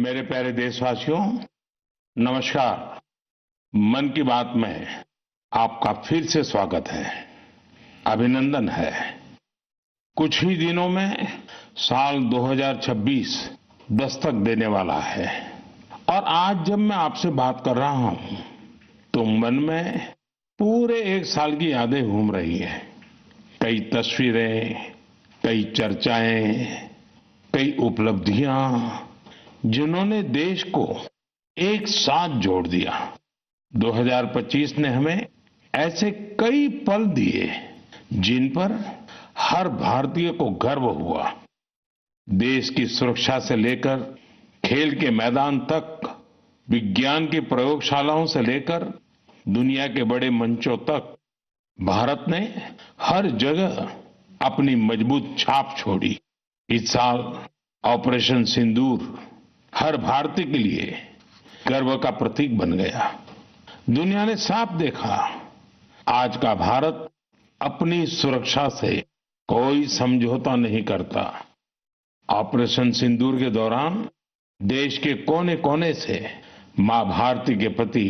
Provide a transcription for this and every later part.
मेरे प्यारे देशवासियों, नमस्कार। मन की बात में आपका फिर से स्वागत है, अभिनंदन है। कुछ ही दिनों में साल 2026 दस्तक देने वाला है और आज जब मैं आपसे बात कर रहा हूं तो मन में पूरे एक साल की यादें घूम रही हैं। कई तस्वीरें, कई चर्चाएं, कई उपलब्धियां जिन्होंने देश को एक साथ जोड़ दिया। 2025 ने हमें ऐसे कई पल दिए जिन पर हर भारतीय को गर्व हुआ। देश की सुरक्षा से लेकर खेल के मैदान तक, विज्ञान की प्रयोगशालाओं से लेकर दुनिया के बड़े मंचों तक भारत ने हर जगह अपनी मजबूत छाप छोड़ी। इस साल ऑपरेशन सिंदूर हर भारतीय के लिए गर्व का प्रतीक बन गया। दुनिया ने साफ देखा, आज का भारत अपनी सुरक्षा से कोई समझौता नहीं करता। ऑपरेशन सिंदूर के दौरान देश के कोने कोने से मां भारती के प्रति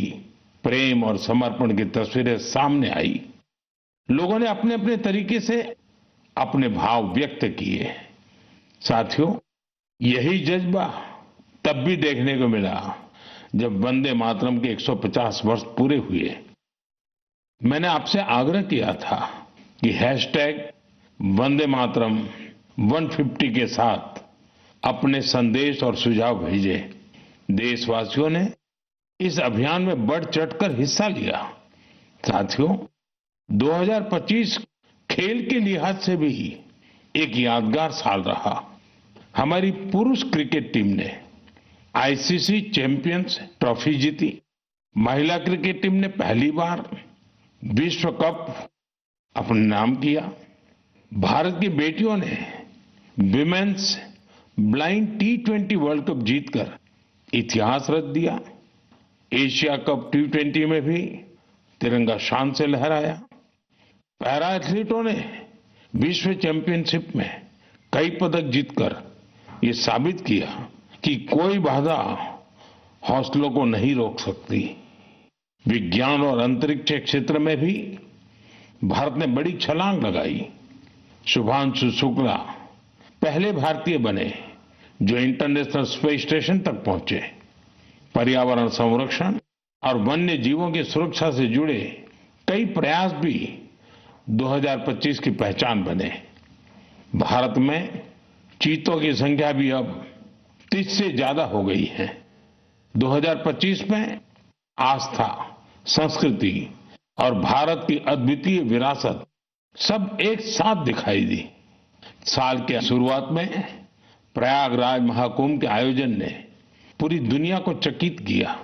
प्रेम और समर्पण की तस्वीरें सामने आई। लोगों ने अपने अपने तरीके से अपने भाव व्यक्त किए। साथियों, यही जज्बा तब भी देखने को मिला जब वंदे मातरम के 150 वर्ष पूरे हुए। मैंने आपसे आग्रह किया था कि हैशटैग वंदे मातरम 150 के साथ अपने संदेश और सुझाव भेजें। देशवासियों ने इस अभियान में बढ़ चढ़कर हिस्सा लिया। साथियों, 2025 खेल के लिहाज से भी एक यादगार साल रहा। हमारी पुरुष क्रिकेट टीम ने आईसीसी चैंपियंस ट्रॉफी जीती। महिला क्रिकेट टीम ने पहली बार विश्व कप अपने नाम किया। भारत की बेटियों ने women's blind T20 world cup जीतकर इतिहास रच दिया। एशिया कप T20 में भी तिरंगा शान से लहराया। पैरा एथलीटों ने विश्व चैंपियनशिप में कई पदक जीतकर ये साबित किया कि कोई बाधा हौसलों को नहीं रोक सकती। विज्ञान और अंतरिक्ष क्षेत्र में भी भारत ने बड़ी छलांग लगाई। शुभांशु शुक्ला पहले भारतीय बने जो इंटरनेशनल स्पेस स्टेशन तक पहुंचे। पर्यावरण संरक्षण और वन्य जीवों की सुरक्षा से जुड़े कई प्रयास भी 2025 की पहचान बने। भारत में चीतों की संख्या भी अब 30 से ज्यादा हो गई है। 2025 में आस्था, संस्कृति और भारत की अद्वितीय विरासत सब एक साथ दिखाई दी। साल के शुरुआत में प्रयागराज महाकुंभ के आयोजन ने पूरी दुनिया को चकित किया।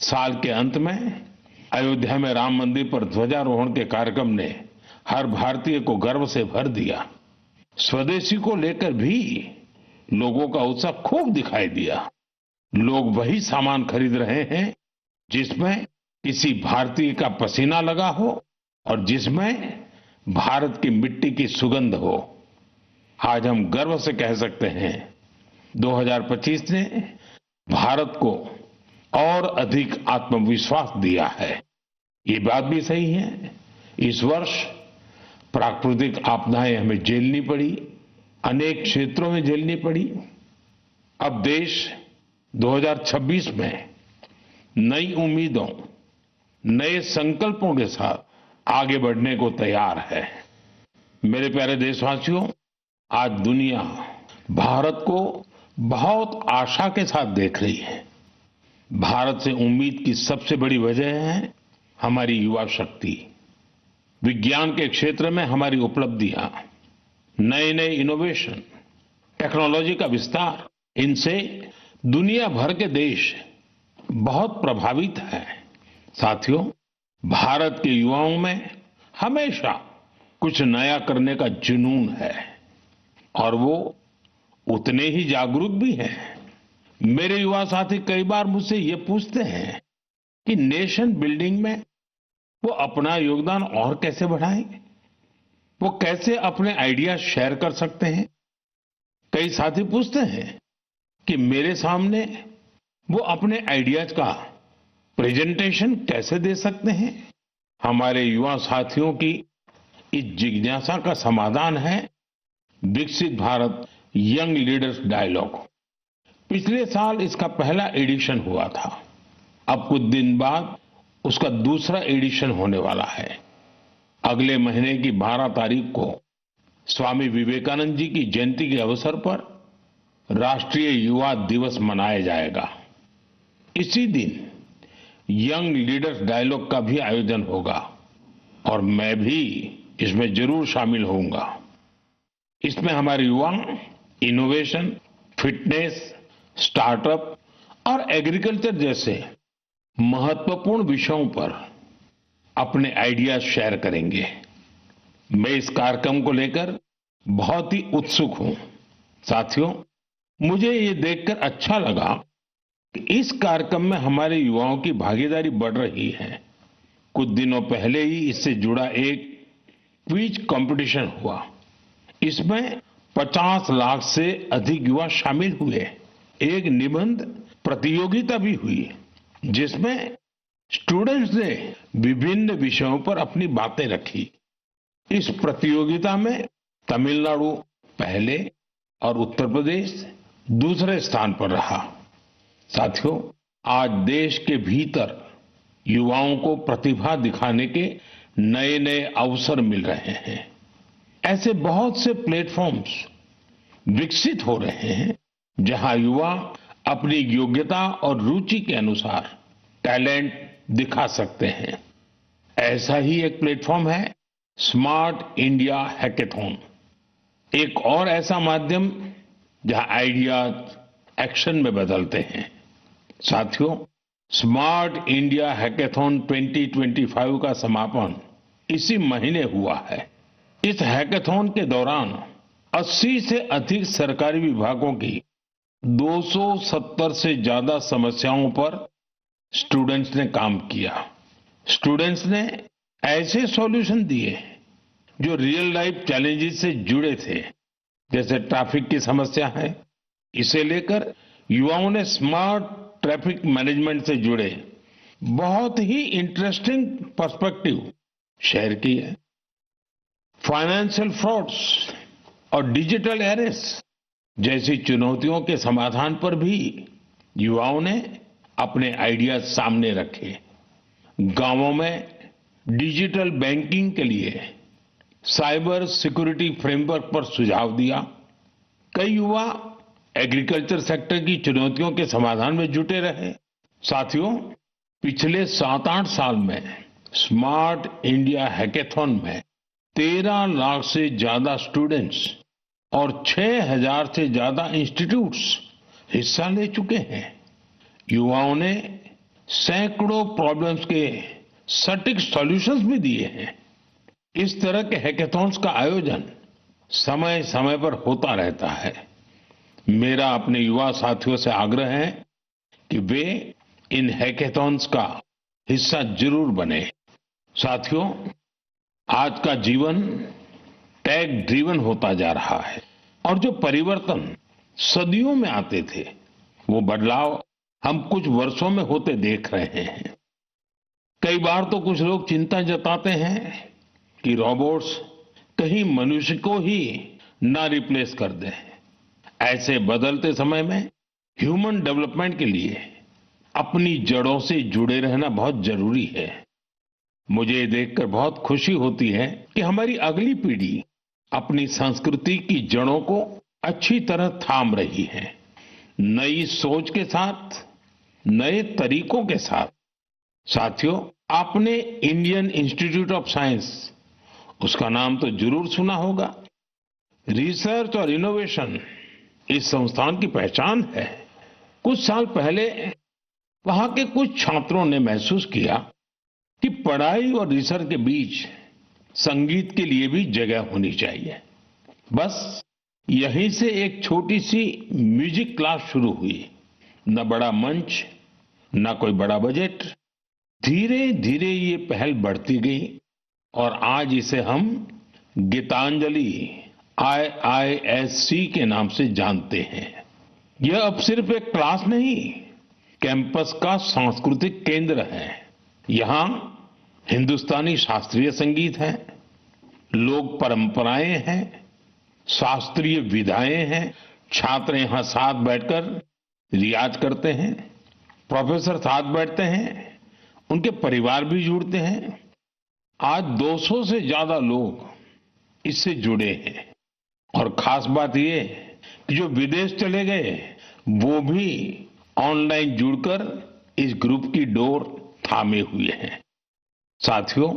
साल के अंत में अयोध्या में राम मंदिर पर ध्वजारोहण के कार्यक्रम ने हर भारतीय को गर्व से भर दिया। स्वदेशी को लेकर भी लोगों का उत्साह खूब दिखाई दिया। लोग वही सामान खरीद रहे हैं जिसमें किसी भारतीय का पसीना लगा हो और जिसमें भारत की मिट्टी की सुगंध हो। आज हम गर्व से कह सकते हैं 2025 ने भारत को और अधिक आत्मविश्वास दिया है। ये बात भी सही है, इस वर्ष प्राकृतिक आपदाएं हमें झेलनी पड़ी, अनेक क्षेत्रों में झेलनी पड़ी। अब देश 2026 में नई उम्मीदों, नए संकल्पों के साथ आगे बढ़ने को तैयार है। मेरे प्यारे देशवासियों, आज दुनिया भारत को बहुत आशा के साथ देख रही है। भारत से उम्मीद की सबसे बड़ी वजह है हमारी युवा शक्ति। विज्ञान के क्षेत्र में हमारी उपलब्धियां, नए नए इनोवेशन, टेक्नोलॉजी का विस्तार, इनसे दुनिया भर के देश बहुत प्रभावित हैं। साथियों, भारत के युवाओं में हमेशा कुछ नया करने का जुनून है और वो उतने ही जागरूक भी हैं। मेरे युवा साथी कई बार मुझसे ये पूछते हैं कि नेशन बिल्डिंग में वो अपना योगदान और कैसे बढ़ाएं, वो कैसे अपने आइडिया शेयर कर सकते हैं। कई साथी पूछते हैं कि मेरे सामने वो अपने आइडियाज का प्रेजेंटेशन कैसे दे सकते हैं। हमारे युवा साथियों की इस जिज्ञासा का समाधान है विकसित भारत यंग लीडर्स डायलॉग। पिछले साल इसका पहला एडिशन हुआ था। अब कुछ दिन बाद उसका दूसरा एडिशन होने वाला है। अगले महीने की 12 तारीख को स्वामी विवेकानंद जी की जयंती के अवसर पर राष्ट्रीय युवा दिवस मनाया जाएगा। इसी दिन यंग लीडर्स डायलॉग का भी आयोजन होगा और मैं भी इसमें जरूर शामिल होऊंगा। इसमें हमारे युवा इनोवेशन, फिटनेस, स्टार्टअप और एग्रीकल्चर जैसे महत्वपूर्ण विषयों पर अपने आइडियाज शेयर करेंगे। मैं इस कार्यक्रम को लेकर बहुत ही उत्सुक हूं। साथियों, मुझे ये देखकर अच्छा लगा कि इस कार्यक्रम में हमारे युवाओं की भागीदारी बढ़ रही है। कुछ दिनों पहले ही इससे जुड़ा एक क्विज कंपटीशन हुआ। इसमें 50 लाख से अधिक युवा शामिल हुए। एक निबंध प्रतियोगिता भी हुई जिसमें स्टूडेंट्स ने विभिन्न विषयों पर अपनी बातें रखी। इस प्रतियोगिता में तमिलनाडु पहले और उत्तर प्रदेश दूसरे स्थान पर रहा। साथियों, आज देश के भीतर युवाओं को प्रतिभा दिखाने के नए नए अवसर मिल रहे हैं। ऐसे बहुत से प्लेटफॉर्म्स विकसित हो रहे हैं जहां युवा अपनी योग्यता और रुचि के अनुसार टैलेंट दिखा सकते हैं। ऐसा ही एक प्लेटफॉर्म है स्मार्ट इंडिया हैकेथॉन। एक और ऐसा माध्यम जहां आइडियाज एक्शन में बदलते हैं। साथियों, स्मार्ट इंडिया हैकेथॉन 2025 का समापन इसी महीने हुआ है। इस हैकेथॉन के दौरान 80 से अधिक सरकारी विभागों की 270 से ज्यादा समस्याओं पर स्टूडेंट्स ने काम किया। स्टूडेंट्स ने ऐसे सॉल्यूशन दिए जो रियल लाइफ चैलेंजेस से जुड़े थे, जैसे ट्रैफिक की समस्या है। इसे लेकर युवाओं ने स्मार्ट ट्रैफिक मैनेजमेंट से जुड़े बहुत ही इंटरेस्टिंग पर्सपेक्टिव शेयर किए। फाइनेंशियल फ्रॉड्स और डिजिटल एरेस्ट जैसी चुनौतियों के समाधान पर भी युवाओं ने अपने आइडियाज सामने रखे। गांवों में डिजिटल बैंकिंग के लिए साइबर सिक्योरिटी फ्रेमवर्क पर सुझाव दिया। कई युवा एग्रीकल्चर सेक्टर की चुनौतियों के समाधान में जुटे रहे। साथियों, पिछले 7-8 साल में स्मार्ट इंडिया हैकेथॉन में 13 लाख से ज्यादा स्टूडेंट्स और 6,000 से ज्यादा इंस्टीट्यूट्स हिस्सा ले चुके हैं। युवाओं ने सैकड़ों प्रॉब्लम्स के सटीक सॉल्यूशंस भी दिए हैं। इस तरह के हैकेथॉन्स का आयोजन समय समय पर होता रहता है। मेरा अपने युवा साथियों से आग्रह है कि वे इन हैकेथॉन्स का हिस्सा जरूर बने। साथियों, आज का जीवन टेक ड्रिवन होता जा रहा है और जो परिवर्तन सदियों में आते थे, वो बदलाव हम कुछ वर्षों में होते देख रहे हैं। कई बार तो कुछ लोग चिंता जताते हैं कि रोबोट्स कहीं मनुष्य को ही ना रिप्लेस कर दें। ऐसे बदलते समय में ह्यूमन डेवलपमेंट के लिए अपनी जड़ों से जुड़े रहना बहुत जरूरी है। मुझे ये देखकर बहुत खुशी होती है कि हमारी अगली पीढ़ी अपनी संस्कृति की जड़ों को अच्छी तरह थाम रही है। नई सोच के साथ, नए तरीकों के साथ। साथियों, आपने इंडियन इंस्टीट्यूट ऑफ साइंस, उसका नाम तो जरूर सुना होगा। रिसर्च और इनोवेशन इस संस्थान की पहचान है। कुछ साल पहले वहां के कुछ छात्रों ने महसूस किया कि पढ़ाई और रिसर्च के बीच संगीत के लिए भी जगह होनी चाहिए। बस यहीं से एक छोटी सी म्यूजिक क्लास शुरू हुई। न बड़ा मंच, न कोई बड़ा बजट। धीरे धीरे ये पहल बढ़ती गई और आज इसे हम गीतांजलि IISc के नाम से जानते हैं। यह अब सिर्फ एक क्लास नहीं, कैंपस का सांस्कृतिक केंद्र है। यहाँ हिंदुस्तानी शास्त्रीय संगीत है, लोक परंपराएं हैं, शास्त्रीय विधाएं हैं। छात्र यहाँ साथ बैठकर रियाज करते हैं, प्रोफेसर साथ बैठते हैं, उनके परिवार भी जुड़ते हैं। आज 200 से ज्यादा लोग इससे जुड़े हैं और खास बात ये कि जो विदेश चले गए वो भी ऑनलाइन जुड़कर इस ग्रुप की डोर थामे हुए हैं। साथियों,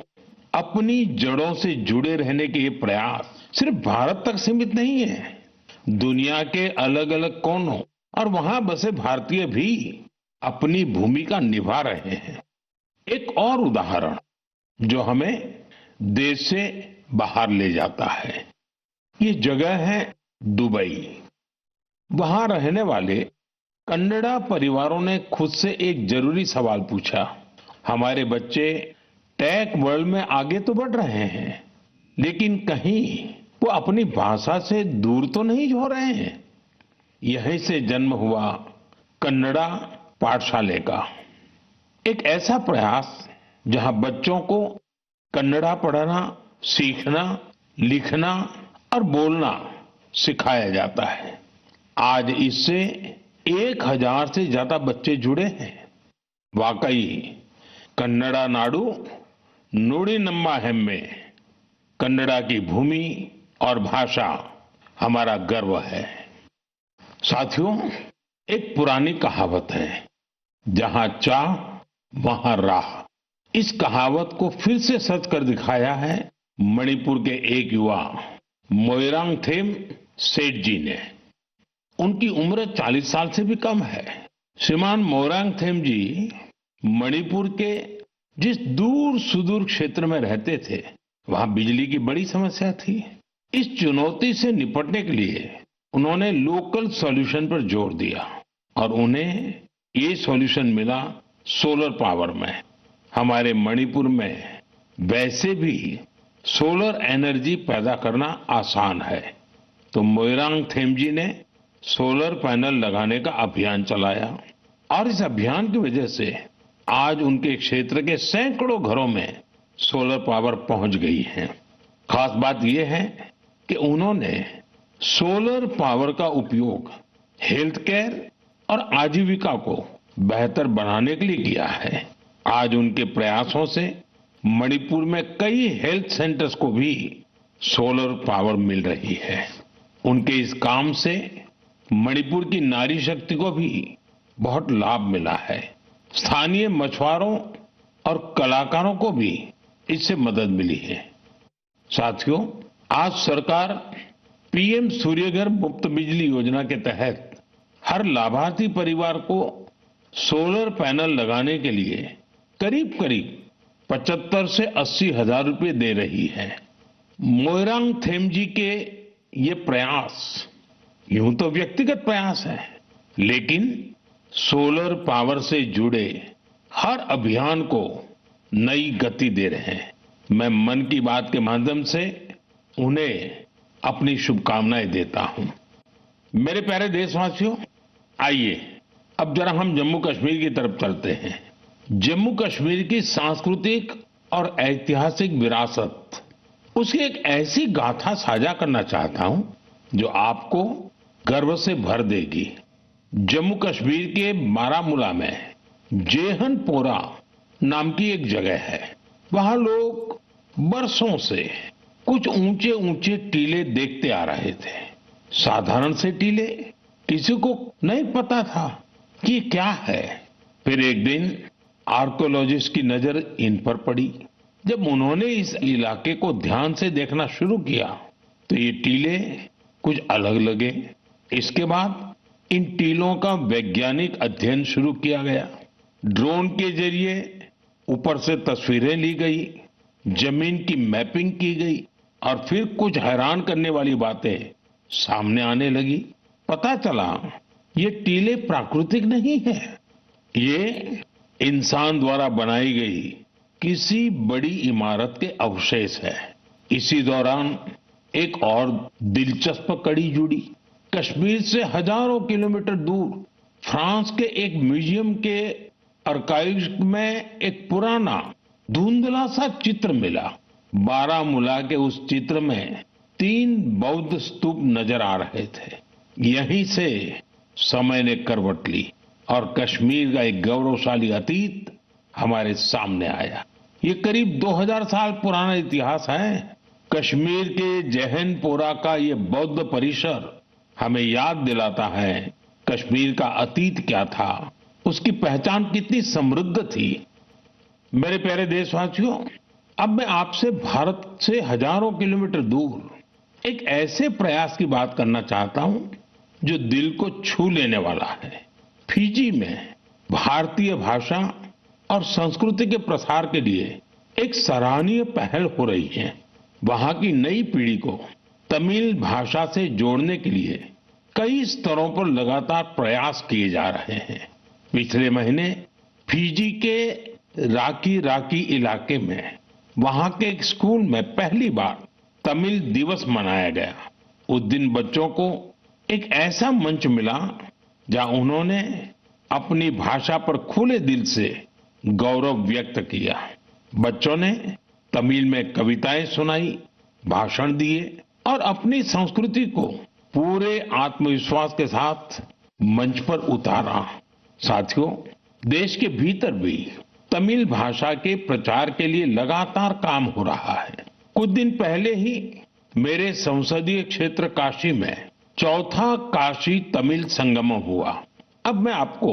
अपनी जड़ों से जुड़े रहने के ये प्रयास सिर्फ भारत तक सीमित नहीं है। दुनिया के अलग अलग कोनों और वहां बसे भारतीय भी अपनी भूमिका निभा रहे हैं। एक और उदाहरण जो हमें देश से बाहर ले जाता है, ये जगह है दुबई। वहां रहने वाले कन्नड़ा परिवारों ने खुद से एक जरूरी सवाल पूछा। हमारे बच्चे टेक वर्ल्ड में आगे तो बढ़ रहे हैं, लेकिन कहीं वो अपनी भाषा से दूर तो नहीं हो रहे हैं। यहीं से जन्म हुआ कन्नड़ा पाठशाले का, एक ऐसा प्रयास जहां बच्चों को कन्नड़ा पढ़ना, सीखना, लिखना और बोलना सिखाया जाता है। आज इससे 1000 से ज्यादा बच्चे जुड़े हैं। वाकई कन्नड़ा नाडु नुडी नम्मा हेम्मे, कन्नड़ा की भूमि और भाषा हमारा गर्व है। साथियों, एक पुरानी कहावत है, जहां चाह वहां राह। इस कहावत को फिर से सच कर दिखाया है मणिपुर के एक युवा मोइरांगथेम सेठ जी ने। उनकी उम्र 40 साल से भी कम है। श्रीमान मोइरांगथेम जी मणिपुर के जिस दूर सुदूर क्षेत्र में रहते थे, वहां बिजली की बड़ी समस्या थी। इस चुनौती से निपटने के लिए उन्होंने लोकल सॉल्यूशन पर जोर दिया और उन्हें ये सॉल्यूशन मिला सोलर पावर में। हमारे मणिपुर में वैसे भी सोलर एनर्जी पैदा करना आसान है, तो मोइरांगथेम जी ने सोलर पैनल लगाने का अभियान चलाया और इस अभियान की वजह से आज उनके क्षेत्र के सैकड़ों घरों में सोलर पावर पहुंच गई है। खास बात यह है कि उन्होंने सोलर पावर का उपयोग हेल्थ केयर और आजीविका को बेहतर बनाने के लिए किया है। आज उनके प्रयासों से मणिपुर में कई हेल्थ सेंटर्स को भी सोलर पावर मिल रही है। उनके इस काम से मणिपुर की नारी शक्ति को भी बहुत लाभ मिला है। स्थानीय मछुआरों और कलाकारों को भी इससे मदद मिली है। साथियों, आज सरकार पीएम सूर्यघर मुफ्त बिजली योजना के तहत हर लाभार्थी परिवार को सोलर पैनल लगाने के लिए करीब करीब 75 से 80 हजार रुपए दे रही है। मोइरांगथेम जी के ये प्रयास यूं तो व्यक्तिगत प्रयास है, लेकिन सोलर पावर से जुड़े हर अभियान को नई गति दे रहे हैं। मैं मन की बात के माध्यम से उन्हें अपनी शुभकामनाएं देता हूं। मेरे प्यारे देशवासियों, आइए अब जरा हम जम्मू कश्मीर की तरफ चलते हैं। जम्मू कश्मीर की सांस्कृतिक और ऐतिहासिक विरासत, उसकी एक ऐसी गाथा साझा करना चाहता हूं जो आपको गर्व से भर देगी। जम्मू कश्मीर के बारामूला में जेहनपोरा नाम की एक जगह है। वहां लोग बरसों से कुछ ऊंचे ऊंचे टीले देखते आ रहे थे। साधारण से टीले, किसी को नहीं पता था कि ये क्या है। फिर एक दिन आर्कोलॉजिस्ट की नजर इन पर पड़ी। जब उन्होंने इस इलाके को ध्यान से देखना शुरू किया तो ये टीले कुछ अलग लगे। इसके बाद इन टीलों का वैज्ञानिक अध्ययन शुरू किया गया। ड्रोन के जरिए ऊपर से तस्वीरें ली गई, जमीन की मैपिंग की गई और फिर कुछ हैरान करने वाली बातें सामने आने लगी। पता चला ये टीले प्राकृतिक नहीं है, ये इंसान द्वारा बनाई गई किसी बड़ी इमारत के अवशेष है। इसी दौरान एक और दिलचस्प कड़ी जुड़ी। कश्मीर से हजारों किलोमीटर दूर फ्रांस के एक म्यूजियम के आर्काइव्स में एक पुराना धुंधला सा चित्र मिला। बारामूला के उस चित्र में 3 बौद्ध स्तूप नजर आ रहे थे। यहीं से समय ने करवट ली और कश्मीर का एक गौरवशाली अतीत हमारे सामने आया। ये करीब 2000 साल पुराना इतिहास है। कश्मीर के जहनपोरा का ये बौद्ध परिसर हमें याद दिलाता है कश्मीर का अतीत क्या था, उसकी पहचान कितनी समृद्ध थी। मेरे प्यारे देशवासियों, अब मैं आपसे भारत से हजारों किलोमीटर दूर एक ऐसे प्रयास की बात करना चाहता हूं जो दिल को छू लेने वाला है। फिजी में भारतीय भाषा और संस्कृति के प्रसार के लिए एक सराहनीय पहल हो रही है। वहां की नई पीढ़ी को तमिल भाषा से जोड़ने के लिए कई स्तरों पर लगातार प्रयास किए जा रहे हैं। पिछले महीने फिजी के राकी राकी इलाके में वहां के एक स्कूल में पहली बार तमिल दिवस मनाया गया। उस दिन बच्चों को एक ऐसा मंच मिला जहां उन्होंने अपनी भाषा पर खुले दिल से गौरव व्यक्त किया। बच्चों ने तमिल में कविताएं सुनाई, भाषण दिए और अपनी संस्कृति को पूरे आत्मविश्वास के साथ मंच पर उतारा। साथियों, देश के भीतर भी तमिल भाषा के प्रचार के लिए लगातार काम हो रहा है। कुछ दिन पहले ही मेरे संसदीय क्षेत्र काशी में चौथा काशी तमिल संगमम हुआ। अब मैं आपको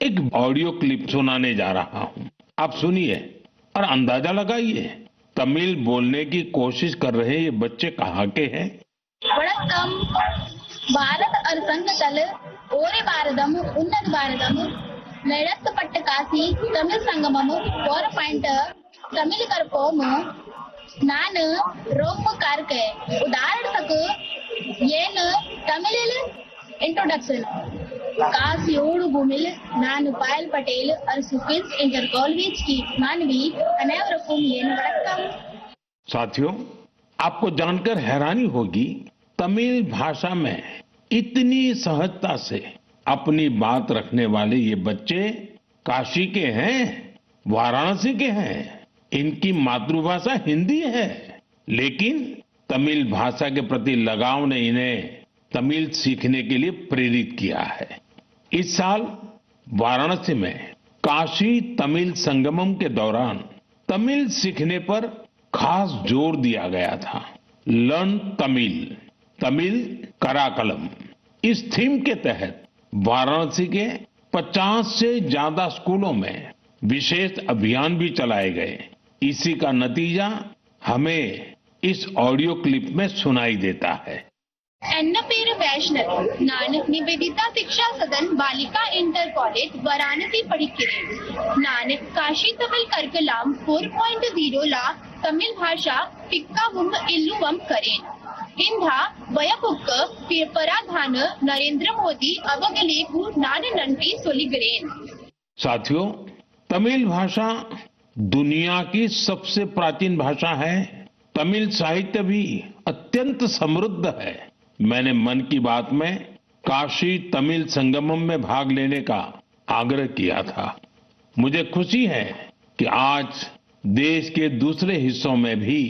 एक ऑडियो क्लिप सुनाने जा रहा हूं। आप सुनिए और अंदाजा लगाइए तमिल बोलने की कोशिश कर रहे ये बच्चे कहाँ के हैं। வணக்கம். பாரத் அரசங்கத்தல் ஓரே பாரதம் உன்னத பாரதம் நடத்தப்பட்ட காசி தமிழ் சங்கமம் போற பாயிண்ட் தமிழ் கற்போம் நான் ரொம்ப கார்க்கே உதாரணத்துக்கு ஏன் தமிழில் इंट्रोडक्शन कासियोड़ भूमिल नानु पायल पटेल और सुकिल्स इंटर कॉलेज की मानवी अनेवरकुम येन वणक्कम। साथियों, आपको जानकर हैरानी होगी तमिल भाषा में इतनी सहजता से अपनी बात रखने वाले ये बच्चे काशी के हैं, वाराणसी के हैं। इनकी मातृभाषा हिंदी है, लेकिन तमिल भाषा के प्रति लगाव ने इन्हें तमिल सीखने के लिए प्रेरित किया है। इस साल वाराणसी में काशी तमिल संगमम के दौरान तमिल सीखने पर खास जोर दिया गया था। लर्न तमिल, तमिल कराकलम, इस थीम के तहत वाराणसी के 50 से ज्यादा स्कूलों में विशेष अभियान भी चलाए गए। इसी का नतीजा हमें इस ऑडियो क्लिप में सुनाई देता है। एन्न पेर वैष्णव नान निवेदिता शिक्षा सदन बालिका इंटर कॉलेज वाराणसी पढ़िक्किरेन। नान काशी तमिल कर्कलाम 4.0 ला तमिल भाषा पिक्कावुम इल्लुवम करेन। इंधा वयपुक्क पराधान नरेंद्र मोदी अवगलेकु नान नंटी सोलिगरेन। साथियों, तमिल भाषा दुनिया की सबसे प्राचीन भाषा है। तमिल साहित्य भी अत्यंत समृद्ध है। मैंने मन की बात में काशी तमिल संगमम में भाग लेने का आग्रह किया था। मुझे खुशी है कि आज देश के दूसरे हिस्सों में भी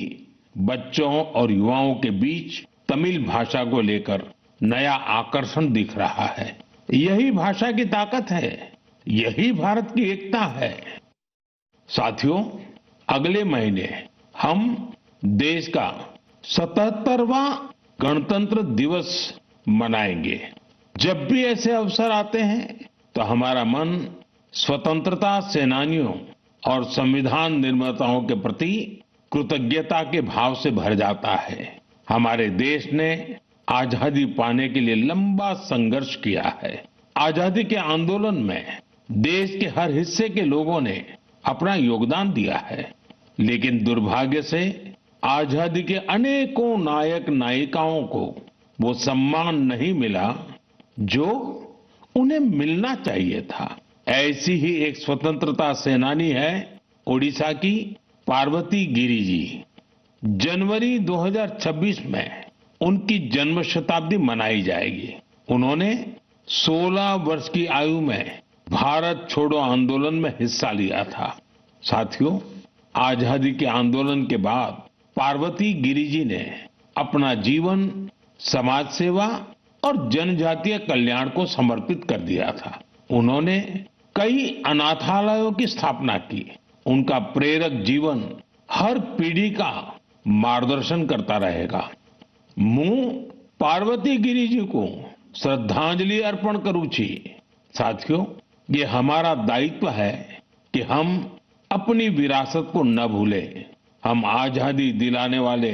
बच्चों और युवाओं के बीच तमिल भाषा को लेकर नया आकर्षण दिख रहा है। यही भाषा की ताकत है, यही भारत की एकता है। साथियों, अगले महीने हम देश का 77वां गणतंत्र दिवस मनाएंगे। जब भी ऐसे अवसर आते हैं तो हमारा मन स्वतंत्रता सेनानियों और संविधान निर्माताओं के प्रति कृतज्ञता के भाव से भर जाता है। हमारे देश ने आजादी पाने के लिए लंबा संघर्ष किया है। आजादी के आंदोलन में देश के हर हिस्से के लोगों ने अपना योगदान दिया है, लेकिन दुर्भाग्य से आजादी के अनेकों नायक नायिकाओं को वो सम्मान नहीं मिला जो उन्हें मिलना चाहिए था। ऐसी ही एक स्वतंत्रता सेनानी है ओडिशा की पार्वती गिरी जी। जनवरी 2026 में उनकी जन्म शताब्दी मनाई जाएगी। उन्होंने 16 वर्ष की आयु में भारत छोड़ो आंदोलन में हिस्सा लिया था। साथियों, आजादी के आंदोलन के बाद पार्वती गिरि जी ने अपना जीवन समाज सेवा और जनजातीय कल्याण को समर्पित कर दिया था। उन्होंने कई अनाथालयों की स्थापना की। उनका प्रेरक जीवन हर पीढ़ी का मार्गदर्शन करता रहेगा। मैं पार्वती गिरि जी को श्रद्धांजलि अर्पण करूं छी। साथियों, ये हमारा दायित्व है कि हम अपनी विरासत को न भूलें। हम आजादी दिलाने वाले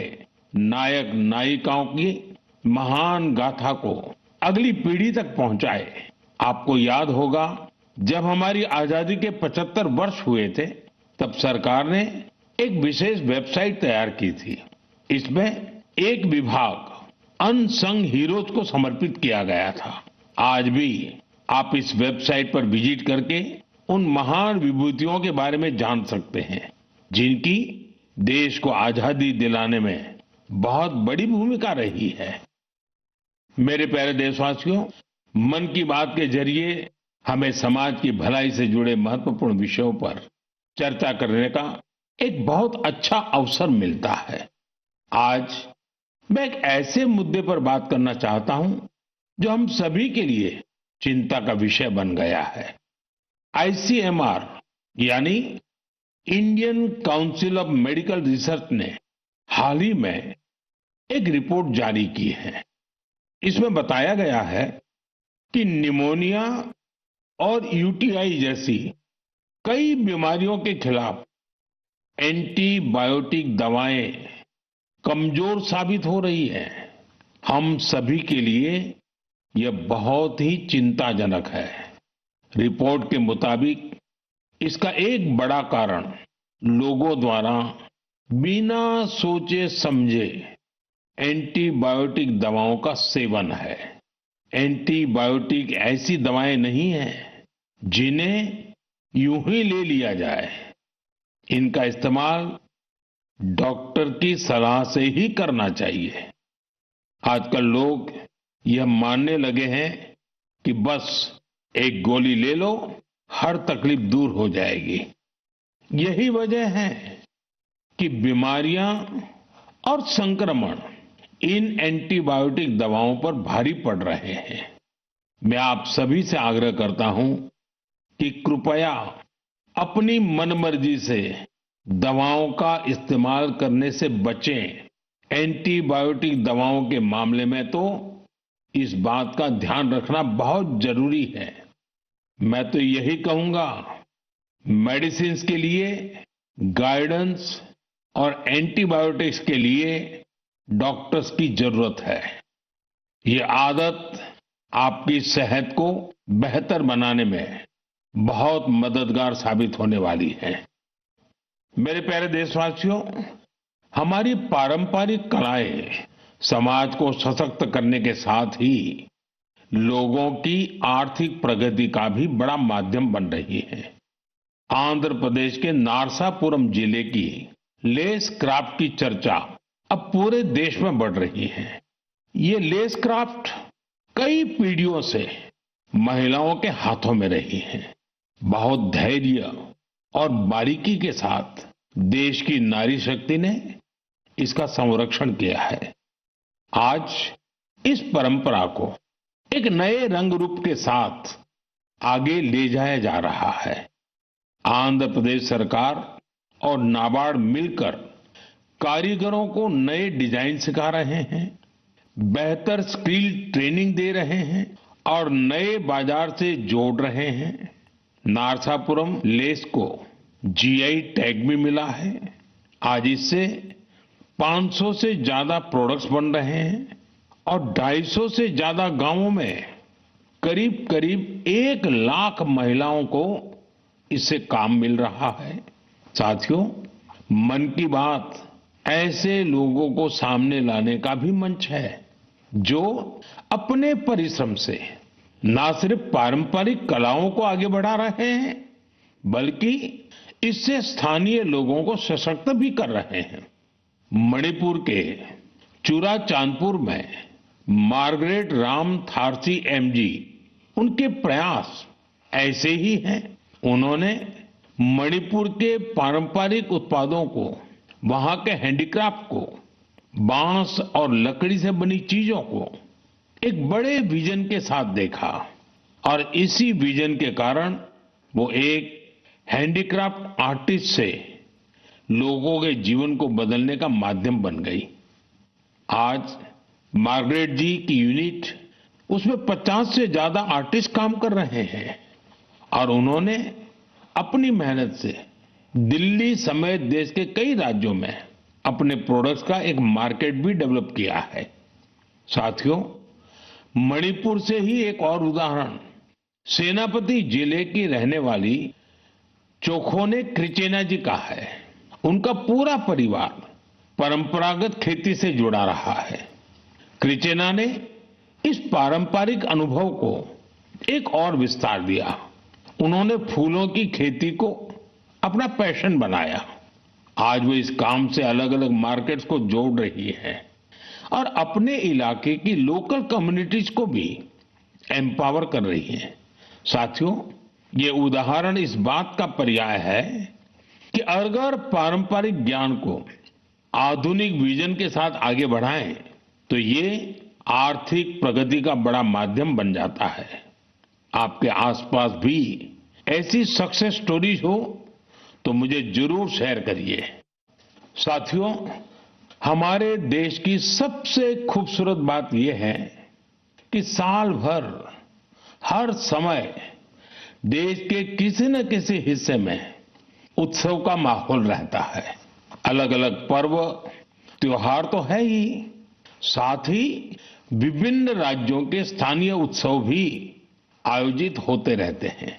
नायक नायिकाओं की महान गाथा को अगली पीढ़ी तक पहुंचाए। आपको याद होगा, जब हमारी आजादी के 75 वर्ष हुए थे, तब सरकार ने एक विशेष वेबसाइट तैयार की थी। इसमें एक विभाग अनसंग हीरोज को समर्पित किया गया था। आज भी आप इस वेबसाइट पर विजिट करके उन महान विभूतियों के बारे में जान सकते हैं, जिनकी देश को आजादी दिलाने में बहुत बड़ी भूमिका रही है। मेरे प्यारे देशवासियों, मन की बात के जरिए हमें समाज की भलाई से जुड़े महत्वपूर्ण विषयों पर चर्चा करने का एक बहुत अच्छा अवसर मिलता है। आज मैं एक ऐसे मुद्दे पर बात करना चाहता हूं जो हम सभी के लिए चिंता का विषय बन गया है। आईसीएमआर यानी Indian council of medical research ने हाल ही में एक रिपोर्ट जारी की है। इसमें बताया गया है कि निमोनिया और यूटीआई जैसी कई बीमारियों के खिलाफ एंटीबायोटिक दवाएं कमजोर साबित हो रही है। हम सभी के लिए यह बहुत ही चिंताजनक है। रिपोर्ट के मुताबिक इसका एक बड़ा कारण लोगों द्वारा बिना सोचे समझे एंटीबायोटिक दवाओं का सेवन है। एंटीबायोटिक ऐसी दवाएं नहीं हैं जिन्हें यूं ही ले लिया जाए। इनका इस्तेमाल डॉक्टर की सलाह से ही करना चाहिए। आजकल लोग यह मानने लगे हैं कि बस एक गोली ले लो, हर तकलीफ दूर हो जाएगी। यही वजह है कि बीमारियां और संक्रमण इन एंटीबायोटिक दवाओं पर भारी पड़ रहे हैं। मैं आप सभी से आग्रह करता हूं कि कृपया अपनी मनमर्जी से दवाओं का इस्तेमाल करने से बचें। एंटीबायोटिक दवाओं के मामले में तो इस बात का ध्यान रखना बहुत जरूरी है। मैं तो यही कहूंगा, मेडिसिन के लिए गाइडेंस और एंटीबायोटिक्स के लिए डॉक्टर्स की जरूरत है। ये आदत आपकी सेहत को बेहतर बनाने में बहुत मददगार साबित होने वाली है। मेरे प्यारे देशवासियों, हमारी पारंपरिक कलाएं समाज को सशक्त करने के साथ ही लोगों की आर्थिक प्रगति का भी बड़ा माध्यम बन रही है। आंध्र प्रदेश के नारसापुरम जिले की लेस क्राफ्ट की चर्चा अब पूरे देश में बढ़ रही है। ये लेस क्राफ्ट कई पीढ़ियों से महिलाओं के हाथों में रही है। बहुत धैर्य और बारीकी के साथ देश की नारी शक्ति ने इसका संरक्षण किया है। आज इस परंपरा को एक नए रंग रूप के साथ आगे ले जाया जा रहा है। आंध्र प्रदेश सरकार और नाबार्ड मिलकर कारीगरों को नए डिजाइन सिखा रहे हैं, बेहतर स्किल ट्रेनिंग दे रहे हैं और नए बाजार से जोड़ रहे हैं। नारसापुरम लेस को जीआई टैग भी मिला है। आज इससे 500 से ज्यादा प्रोडक्ट्स बन रहे हैं और 250 से ज्यादा गांवों में करीब करीब 1 लाख महिलाओं को इससे काम मिल रहा है। साथियों, मन की बात ऐसे लोगों को सामने लाने का भी मंच है जो अपने परिश्रम से न सिर्फ पारंपरिक कलाओं को आगे बढ़ा रहे हैं, बल्कि इससे स्थानीय लोगों को सशक्त भी कर रहे हैं। मणिपुर के चूरा चांदपुर में मार्गरेट राम थारसी एमजी, उनके प्रयास ऐसे ही हैं। उन्होंने मणिपुर के पारंपरिक उत्पादों को, वहां के हैंडीक्राफ्ट को, बांस और लकड़ी से बनी चीजों को एक बड़े विजन के साथ देखा और इसी विजन के कारण वो एक हैंडीक्राफ्ट आर्टिस्ट से लोगों के जीवन को बदलने का माध्यम बन गई। आज मार्गरेट जी की यूनिट, उसमें 50 से ज्यादा आर्टिस्ट काम कर रहे हैं और उन्होंने अपनी मेहनत से दिल्ली समेत देश के कई राज्यों में अपने प्रोडक्ट्स का एक मार्केट भी डेवलप किया है। साथियों, मणिपुर से ही एक और उदाहरण सेनापति जिले की रहने वाली चोखोने क्रिचेना जी का है। उनका पूरा परिवार परंपरागत खेती से जुड़ा रहा है। क्रिचेना ने इस पारंपरिक अनुभव को एक और विस्तार दिया। उन्होंने फूलों की खेती को अपना पैशन बनाया। आज वो इस काम से अलग अलग मार्केट्स को जोड़ रही है और अपने इलाके की लोकल कम्युनिटीज को भी एम्पावर कर रही है। साथियों, ये उदाहरण इस बात का पर्याय है कि अगर पारंपरिक ज्ञान को आधुनिक विजन के साथ आगे बढ़ाएं तो ये आर्थिक प्रगति का बड़ा माध्यम बन जाता है। आपके आसपास भी ऐसी सक्सेस स्टोरीज हो तो मुझे जरूर शेयर करिए। साथियों, हमारे देश की सबसे खूबसूरत बात यह है कि साल भर हर समय देश के किसी न किसी हिस्से में उत्सव का माहौल रहता है। अलग अलग पर्व त्योहार तो है ही, साथ ही विभिन्न राज्यों के स्थानीय उत्सव भी आयोजित होते रहते हैं।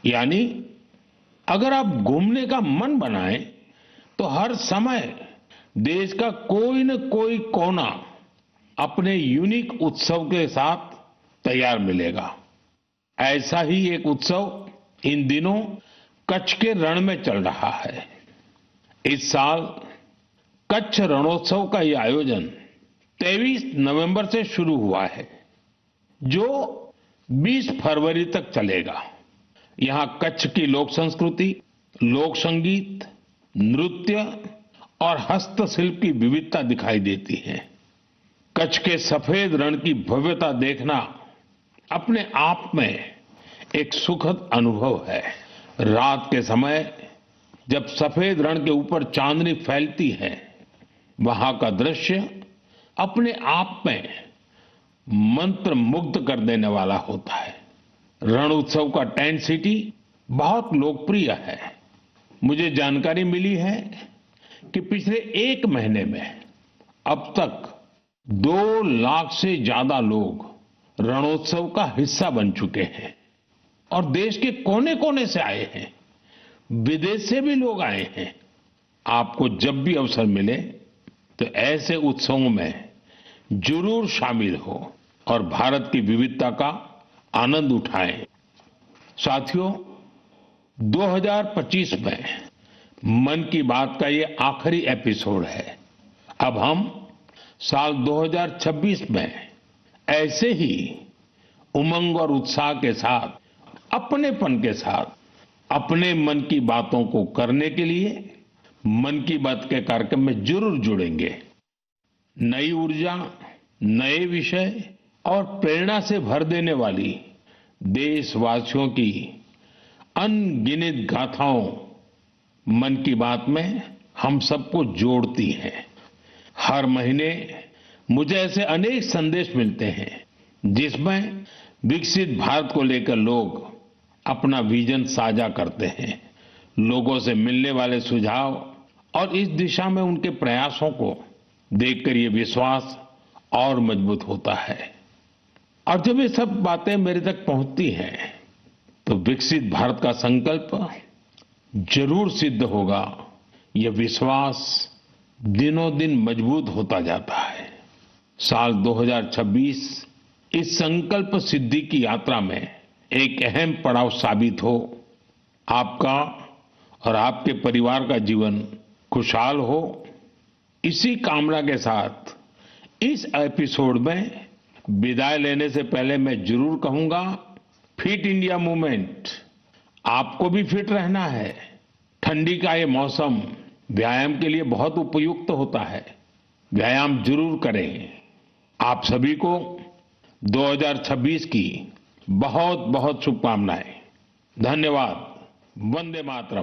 यानी अगर आप घूमने का मन बनाएं तो हर समय देश का कोई न कोई कोना अपने यूनिक उत्सव के साथ तैयार मिलेगा। ऐसा ही एक उत्सव इन दिनों कच्छ के रण में चल रहा है। इस साल कच्छ रणोत्सव का ये आयोजन 23 नवंबर से शुरू हुआ है, जो 20 फरवरी तक चलेगा। यहां कच्छ की लोक संस्कृति, लोक संगीत, नृत्य और हस्तशिल्प की विविधता दिखाई देती है। कच्छ के सफेद रण की भव्यता देखना अपने आप में एक सुखद अनुभव है। रात के समय जब सफेद रण के ऊपर चांदनी फैलती है, वहां का दृश्य अपने आप में मंत्र मुग्ध कर देने वाला होता है। रण उत्सव का टेंट सिटी बहुत लोकप्रिय है। मुझे जानकारी मिली है कि पिछले एक महीने में अब तक 2 लाख से ज्यादा लोग रणोत्सव का हिस्सा बन चुके हैं और देश के कोने कोने से आए हैं, विदेश से भी लोग आए हैं। आपको जब भी अवसर मिले तो ऐसे उत्सवों में जरूर शामिल हो और भारत की विविधता का आनंद उठाएं। साथियों, 2025 में मन की बात का ये आखिरी एपिसोड है। अब हम साल 2026 में ऐसे ही उमंग और उत्साह के साथ, अपनेपन के साथ अपने मन की बातों को करने के लिए मन की बात के कार्यक्रम में जरूर जुड़ेंगे। नई ऊर्जा, नए विषय और प्रेरणा से भर देने वाली देशवासियों की अनगिनत गाथाओं मन की बात में हम सबको जोड़ती हैं। हर महीने मुझे ऐसे अनेक संदेश मिलते हैं जिसमें विकसित भारत को लेकर लोग अपना विजन साझा करते हैं। लोगों से मिलने वाले सुझाव और इस दिशा में उनके प्रयासों को देखकर ये विश्वास और मजबूत होता है। और जब ये सब बातें मेरे तक पहुंचती हैं तो विकसित भारत का संकल्प जरूर सिद्ध होगा, यह विश्वास दिनों दिन मजबूत होता जाता है। साल 2026 इस संकल्प सिद्धि की यात्रा में एक अहम पड़ाव साबित हो। आपका और आपके परिवार का जीवन खुशहाल हो, इसी कामना के साथ इस एपिसोड में विदाई लेने से पहले मैं जरूर कहूंगा, फिट इंडिया मूवमेंट आपको भी फिट रहना है। ठंडी का ये मौसम व्यायाम के लिए बहुत उपयुक्त होता है। व्यायाम जरूर करें। आप सभी को 2026 की बहुत बहुत शुभकामनाएं। धन्यवाद। वंदे मातरम।